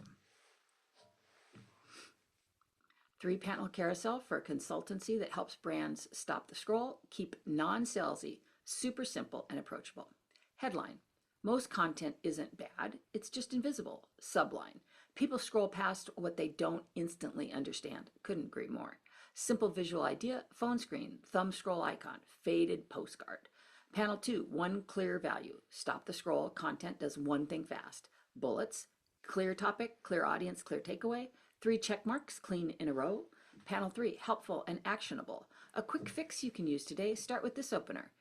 3-panel carousel for a consultancy that helps brands stop the scroll, keep non-salesy, super simple and approachable. Headline: most content isn't bad, it's just invisible. Subline: people scroll past what they don't instantly understand. Couldn't agree more. Simple visual idea: phone screen, thumb scroll icon, faded postcard. Panel 2, one clear value. Stop the scroll, content does one thing fast. Bullets: clear topic, clear audience, clear takeaway. 3 check marks, clean in a row. Panel 3, helpful and actionable. A quick fix you can use today. Start with this opener.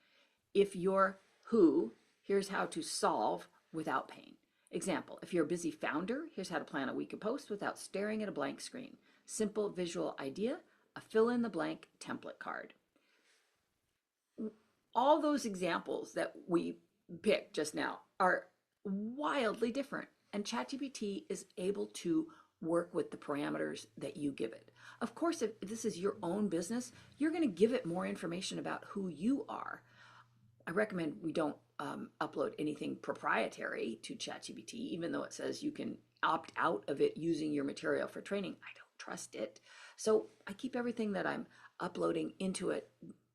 If you're who, here's how to solve without pain. Example: if you're a busy founder, here's how to plan a week of posts without staring at a blank screen. Simple visual idea: a fill in the blank template card. All those examples that we picked just now are wildly different, and ChatGPT is able to work with the parameters that you give it. Of course, if this is your own business, you're going to give it more information about who you are. I recommend we don't upload anything proprietary to ChatGPT, even though it says you can opt out of it using your material for training. I don't trust it. So I keep everything that I'm uploading into it,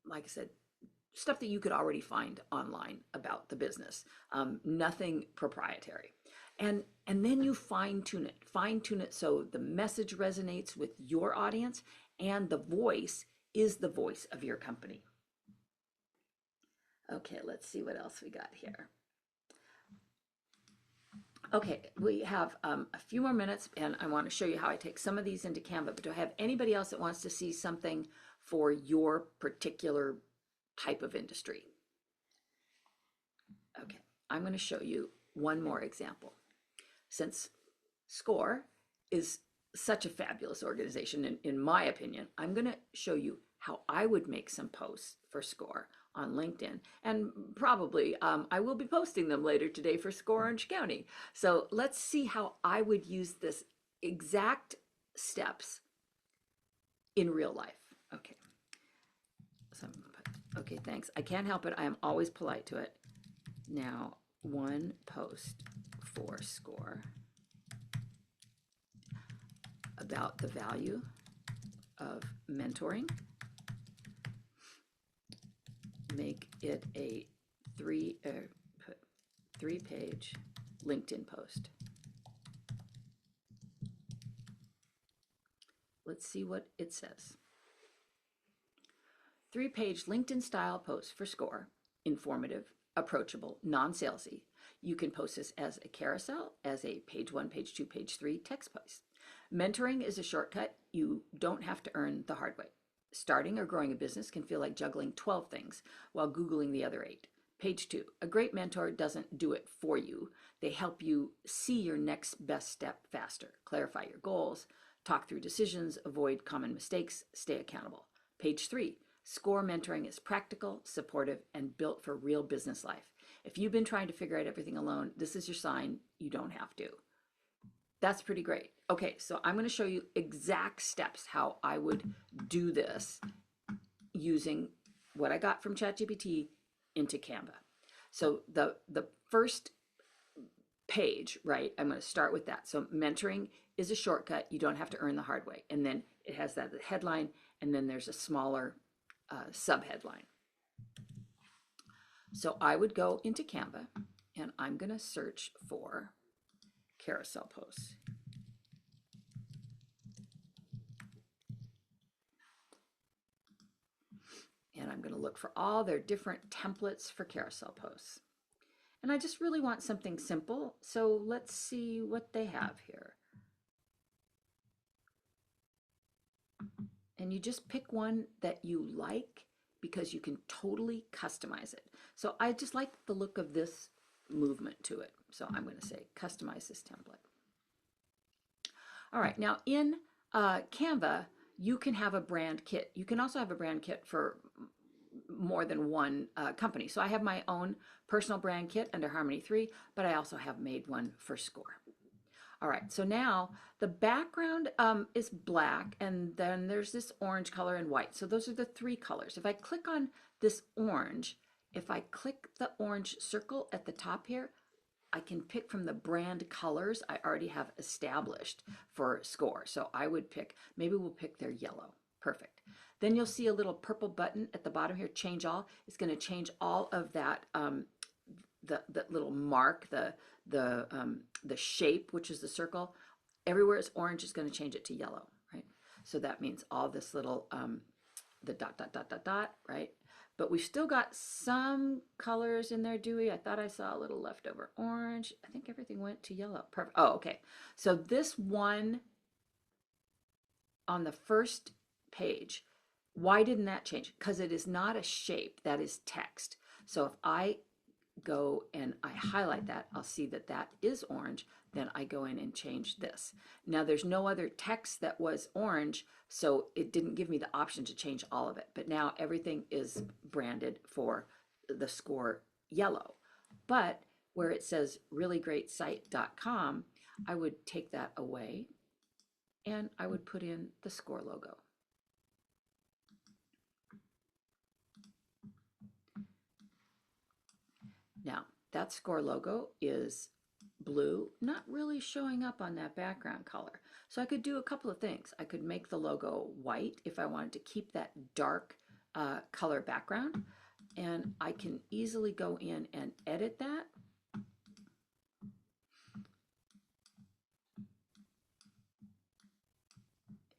like I said, stuff that you could already find online about the business, nothing proprietary. And then you fine tune it so the message resonates with your audience and the voice is the voice of your company. Okay, let's see what else we got here. Okay, we have a few more minutes and I want to show you how I take some of these into Canva, but do I have anybody else that wants to see something for your particular type of industry? Okay, I'm going to show you one more example. Since SCORE is such a fabulous organization, in my opinion, I'm going to show you how I would make some posts for SCORE on LinkedIn. And probably I will be posting them later today for SCORE Orange County. So let's see how I would use this exact steps in real life. Okay. So I'm gonna put, okay, thanks. I can't help it. I am always polite to it. Now, one post for SCORE about the value of mentoring. Make it a three-page LinkedIn post. Let's see what it says. 3-page LinkedIn style post for SCORE, informative, approachable, non-salesy. You can post this as a carousel, as a page 1, page 2, page 3 text post. Mentoring is a shortcut you don't have to earn the hard way. Starting or growing a business can feel like juggling 12 things while Googling the other 8. Page 2, a great mentor doesn't do it for you. They help you see your next best step faster, clarify your goals, talk through decisions, avoid common mistakes, stay accountable. Page 3, SCORE mentoring is practical, supportive, and built for real business life. If you've been trying to figure out everything alone, this is your sign you don't have to. That's pretty great. Okay, so I'm going to show you exact steps how I would do this using what I got from ChatGPT into Canva. So the first page, right, I'm going to start with that. So mentoring is a shortcut you don't have to earn the hard way. And then it has that headline, and then there's a smaller subheadline. So I would go into Canva, and I'm going to search for carousel posts. And I'm going to look for all their different templates for carousel posts. And I just really want something simple, so let's see what they have here. And you just pick one that you like because you can totally customize it. So I just like the look of this movement to it. So I'm going to say customize this template. All right, now in Canva, you can have a brand kit. You can also have a brand kit for more than one company. So I have my own personal brand kit under Harmony 3, but I also have made one for SCORE. All right, so now the background is black, and then there's this orange color and white. So those are the three colors. If I click on this orange, if I click the orange circle at the top here, I can pick from the brand colors I already have established for SCORE. So I would pick, maybe we'll pick their yellow. Perfect. Then you'll see a little purple button at the bottom here, change all. It's going to change all of that, the little mark, the shape, which is the circle. Everywhere it's orange is going to change it to yellow, right? So that means all this little, the dot, dot, dot, dot, dot, right? But we've still got some colors in there, Dewey. I thought I saw a little leftover orange. I think everything went to yellow. Perfect. Oh, okay. So this one on the first page, why didn't that change? Because it is not a shape, that is text. So if I go and I highlight that, I'll see that that is orange. Then I go in and change this. Now there's no other text that was orange, so it didn't give me the option to change all of it. But now everything is branded for the SCORE yellow. But where it says realllygreatsite.com, I would take that away and I would put in the SCORE logo. Now, that SCORE logo is blue, not really showing up on that background color. So I could do a couple of things. I could make the logo white if I wanted to keep that dark color background. And I can easily go in and edit that.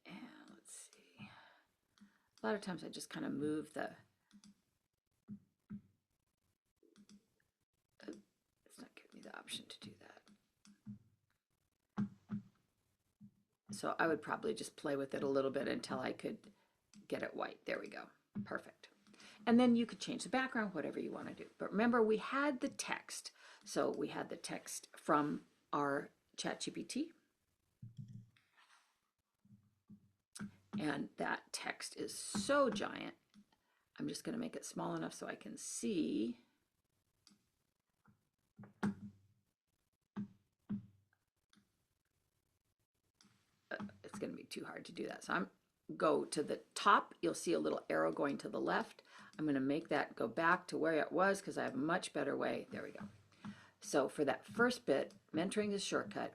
And let's see. A lot of times I just kind of move the option to do that. So I would probably just play with it a little bit until I could get it white. There we go. Perfect. And then you could change the background, whatever you want to do. But remember, we had the text. So we had the text from our ChatGPT. And that text is so giant. I'm just going to make it small enough so I can see. It's going to be too hard to do that. So I'm go to the top. You'll see a little arrow going to the left. I'm going to make that go back to where it was because I have a much better way. There we go. So for that first bit, mentoring is shortcut.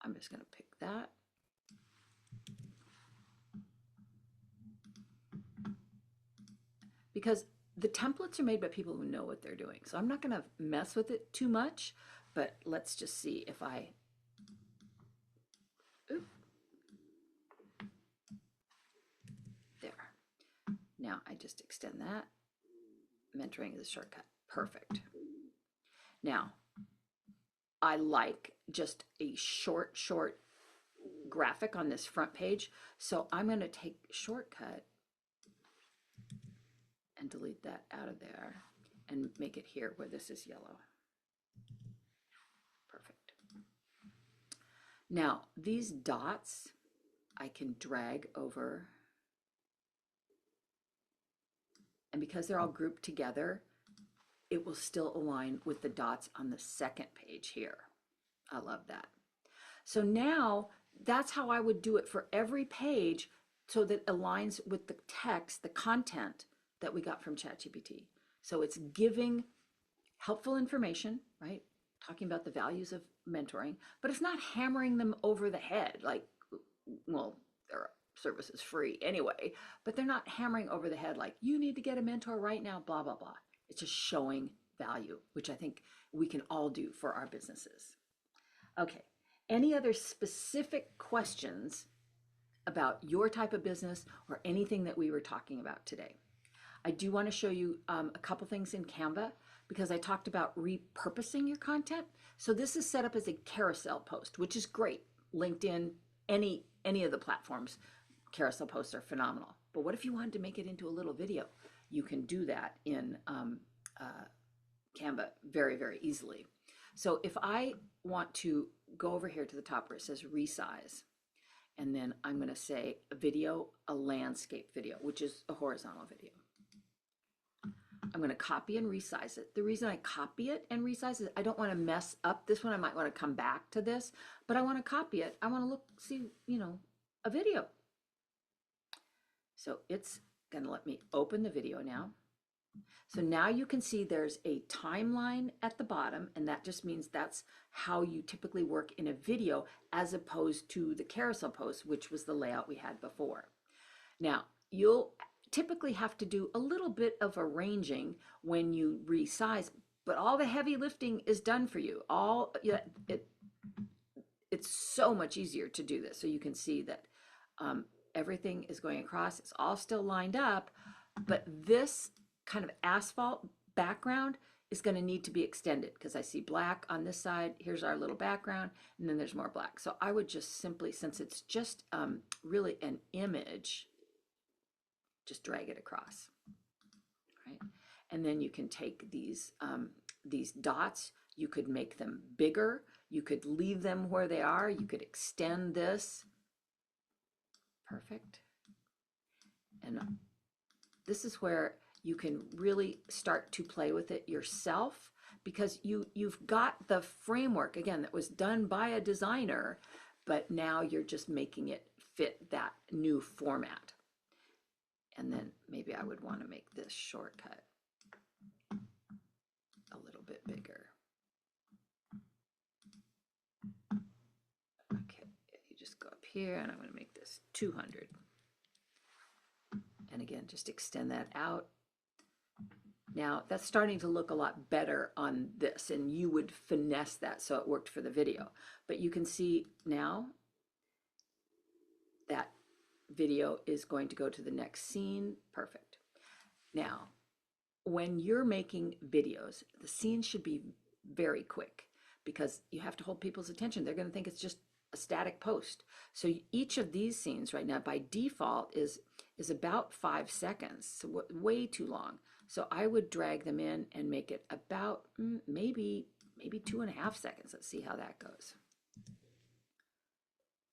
I'm just going to pick that. Because the templates are made by people who know what they're doing. So I'm not going to mess with it too much, but let's just see if I, there. Now I just extend that. Mentoring is a shortcut. Perfect. Now, I like just a short graphic on this front page. So I'm going to take shortcut and delete that out of there and make it here where this is yellow. Perfect. Now, these dots I can drag over. And because they're all grouped together, it will still align with the dots on the second page here. I love that. So now that's how I would do it for every page so that it aligns with the text, the content that we got from ChatGPT. So it's giving helpful information, right? Talking about the values of mentoring, but it's not hammering them over the head like, well, their service is free anyway, but they're not hammering over the head like, you need to get a mentor right now, blah, blah, blah. It's just showing value, which I think we can all do for our businesses. Okay, any other specific questions about your type of business or anything that we were talking about today? I do want to show you a couple things in Canva because I talked about repurposing your content. So this is set up as a carousel post, which is great. LinkedIn, any of the platforms, carousel posts are phenomenal. But what if you wanted to make it into a little video? You can do that in Canva very, very easily. So if I want to go over here to the top where it says resize, and then I'm going to say a video, a landscape video, which is a horizontal video. I'm going to copy and resize it. The reason I copy it and resize it, I don't want to mess up this one. I might want to come back to this, but I want to copy it. I want to see, a video. So it's going to let me open the video now. So now you can see there's a timeline at the bottom, and that just means that's how you typically work in a video as opposed to the carousel post, which was the layout we had before. Now, you'll typically have to do a little bit of arranging when you resize, but all the heavy lifting is done for you. It's so much easier to do this. So you can see that everything is going across. It's all still lined up, but this kind of asphalt background is going to need to be extended because I see black on this side. Here's our little background, and then there's more black. So I would just simply, since it's just really an image, just drag it across, right? And then you can take these dots, you could make them bigger, you could leave them where they are, you could extend this. Perfect. And this is where you can really start to play with it yourself because you've got the framework, again, that was done by a designer, but now you're just making it fit that new format. And then maybe I would want to make this shortcut a little bit bigger. Okay, you just go up here and I'm going to make this 200. And again, just extend that out. Now that's starting to look a lot better on this, and you would finesse that so it worked for the video. But you can see now that video is going to go to the next scene. Perfect. Now, when you're making videos, the scenes should be very quick because you have to hold people's attention. They're going to think it's just a static post. So each of these scenes right now by default is about 5 seconds, so way too long. So I would drag them in and make it about maybe 2.5 seconds. Let's see how that goes.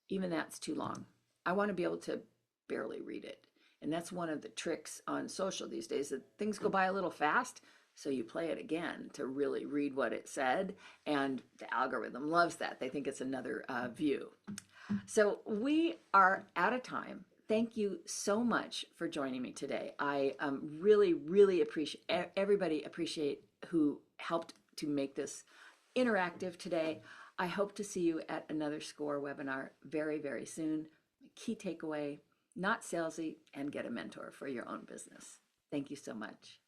Even that's too long. I want to be able to barely read it. And that's one of the tricks on social these days, that things go by a little fast. So you play it again to really read what it said. And the algorithm loves that. They think it's another view. So we are out of time. Thank you so much for joining me today. I really appreciate everybody who helped to make this interactive today. I hope to see you at another SCORE webinar very, very soon. Key takeaway, not salesy, and get a mentor for your own business. Thank you so much.